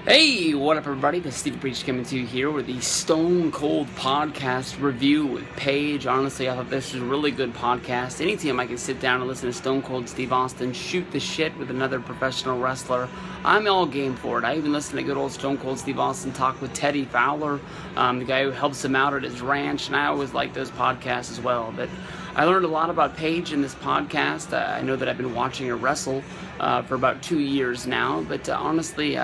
Hey, what up everybody? This is Steve Paige coming to you here with the Stone Cold Podcast review with Paige. Honestly, I thought this was a really good podcast. Anytime I can sit down and listen to Stone Cold Steve Austin shoot the shit with another professional wrestler, I'm all game for it. I even listened to good old Stone Cold Steve Austin talk with Teddy Fowler, the guy who helps him out at his ranch, and I always like those podcasts as well. But I learned a lot about Paige in this podcast. I know that I've been watching her wrestle for about 2 years now, but honestly,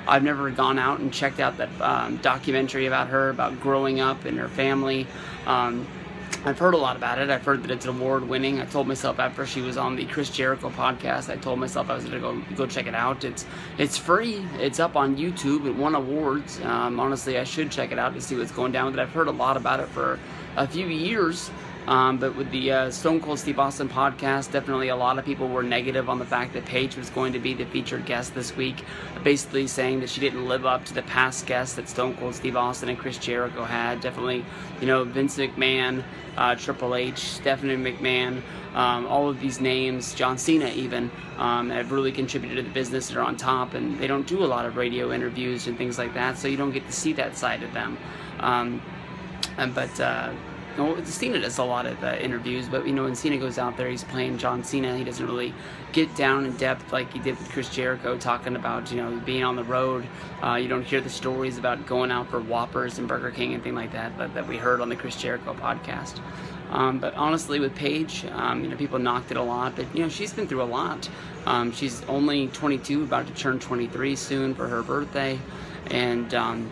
I've never gone out and checked out that documentary about her, about growing up and her family. I've heard a lot about it. I've heard that it's award-winning. I told myself after she was on the Chris Jericho podcast, I told myself I was going to go check it out. It's free. It's up on YouTube. It won awards. Honestly, I should check it out to see what's going down with it. I've heard a lot about it for a few years. But with the Stone Cold Steve Austin podcast, definitely a lot of people were negative on the fact that Paige was going to be the featured guest this week, basically saying that she didn't live up to the past guests that Stone Cold Steve Austin and Chris Jericho had. Definitely, Vince McMahon, Triple H, Stephanie McMahon, all of these names, John Cena even, have really contributed to the business. They're on top, and they don't do a lot of radio interviews and things like that, so you don't get to see that side of them. Cena does a lot of interviews, but when Cena goes out there, he's playing John Cena. He doesn't really get down in depth like he did with Chris Jericho, talking about being on the road. You don't hear the stories about going out for Whoppers and Burger King and things like that we heard on the Chris Jericho podcast. But honestly, with Paige, people knocked it a lot, but she's been through a lot. She's only 22, about to turn 23 soon for her birthday, and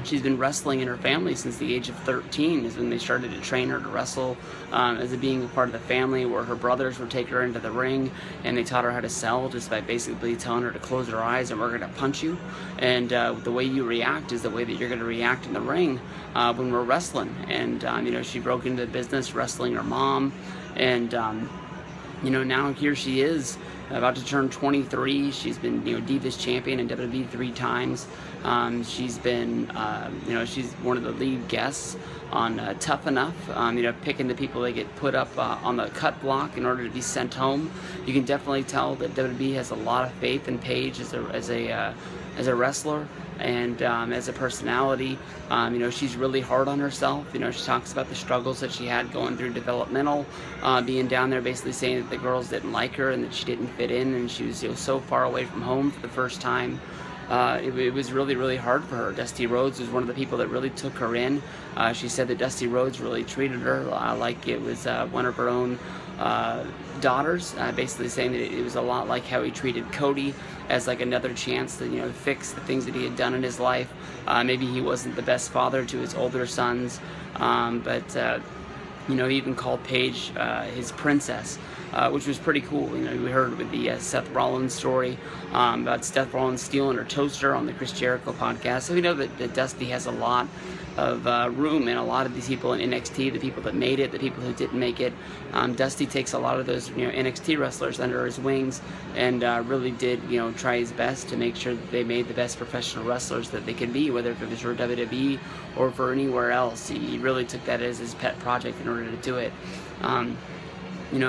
she's been wrestling in her family since the age of 13 is when they started to train her to wrestle as a being a part of the family, where her brothers would take her into the ring and they taught her how to sell just by basically telling her to close her eyes and we're going to punch you, and the way you react is the way that you're going to react in the ring when we're wrestling. And she broke into the business wrestling her mom, and now here she is about to turn 23. She's been Divas champion in WWE 3 times. She's been she's one of the lead guests on Tough Enough, picking the people that get put up on the cut block in order to be sent home. You can definitely tell that WWE has a lot of faith in Paige as a wrestler and as a personality. She's really hard on herself. She talks about the struggles that she had going through developmental, being down there basically saying that the girls didn't like her and that she didn't fit in, and she was so far away from home for the first time. It was really, really hard for her. Dusty Rhodes was one of the people that really took her in. She said that Dusty Rhodes really treated her like it was one of her own daughters, basically saying that it was a lot like how he treated Cody as like another chance to fix the things that he had done in his life. Maybe he wasn't the best father to his older sons, but he even called Paige his princess, which was pretty cool. We heard with the Seth Rollins story about Seth Rollins stealing her toaster on the Chris Jericho podcast. So we know that Dusty has a lot of room in a lot of these people in NXT, the people that made it, the people who didn't make it. Dusty takes a lot of those NXT wrestlers under his wings and really did try his best to make sure that they made the best professional wrestlers that they could be, whether it was for WWE or for anywhere else. He really took that as his pet project in order to do it.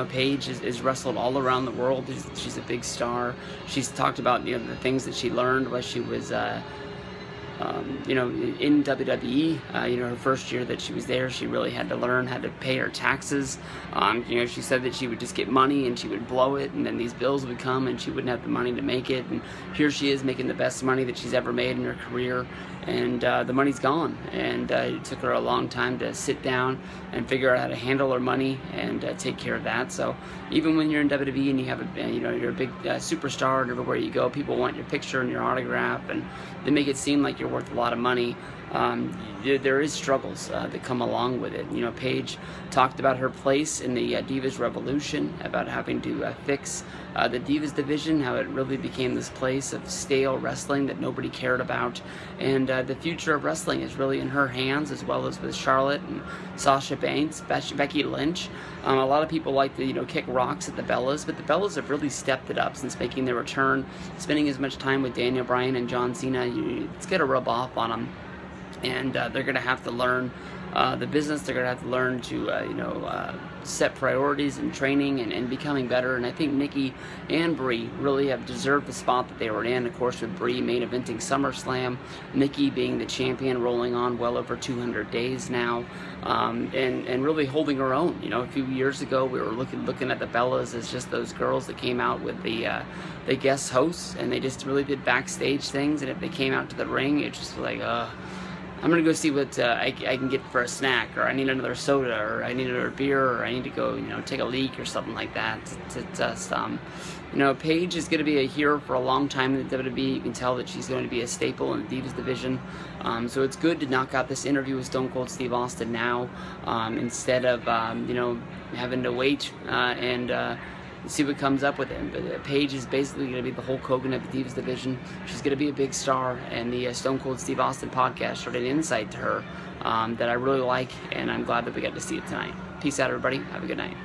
Paige is wrestled all around the world. She's a big star. She's talked about the things that she learned while she was in WWE. Her first year that she was there, she really had to learn how to pay her taxes. She said that she would just get money and she would blow it, and then these bills would come and she wouldn't have the money to make it. And here she is making the best money that she's ever made in her career, and the money's gone. And it took her a long time to sit down and figure out how to handle her money and take care of that. So even when you're in WWE and you have you're a big superstar, and everywhere you go, people want your picture and your autograph, and they make it seem like you're worth a lot of money. There is struggles that come along with it. Paige talked about her place in the Divas revolution, about having to fix the Divas division, how it really became this place of stale wrestling that nobody cared about, and the future of wrestling is really in her hands, as well as with Charlotte and Sasha Banks, Becky Lynch. A lot of people like to kick rocks at the Bellas, but the Bellas have really stepped it up since making their return. Spending as much time with Daniel Bryan and John Cena, it's going to rub off on them. And they're going to have to learn the business. They're going to have to learn to, set priorities and training and becoming better. And I think Nikki and Brie really have deserved the spot that they were in. Of course, with Brie main eventing SummerSlam, Nikki being the champion, rolling on well over 200 days now, and really holding her own. A few years ago, we were looking at the Bellas as just those girls that came out with the guest hosts, and they just really did backstage things. And if they came out to the ring, it just was like, I'm going to go see what I can get for a snack, or I need another soda, or I need another beer, or I need to go, take a leak or something like that. Paige is going to be a hero for a long time in the WWE. You can tell that she's going to be a staple in the Divas division. So it's good to knock out this interview with Stone Cold Steve Austin now, instead of, having to wait and see what comes up with him. But Paige is basically going to be the Hulk Hogan of the Divas division. She's going to be a big star, and the Stone Cold Steve Austin podcast showed an insight to her that I really like, and I'm glad that we got to see it tonight. Peace out, everybody. Have a good night.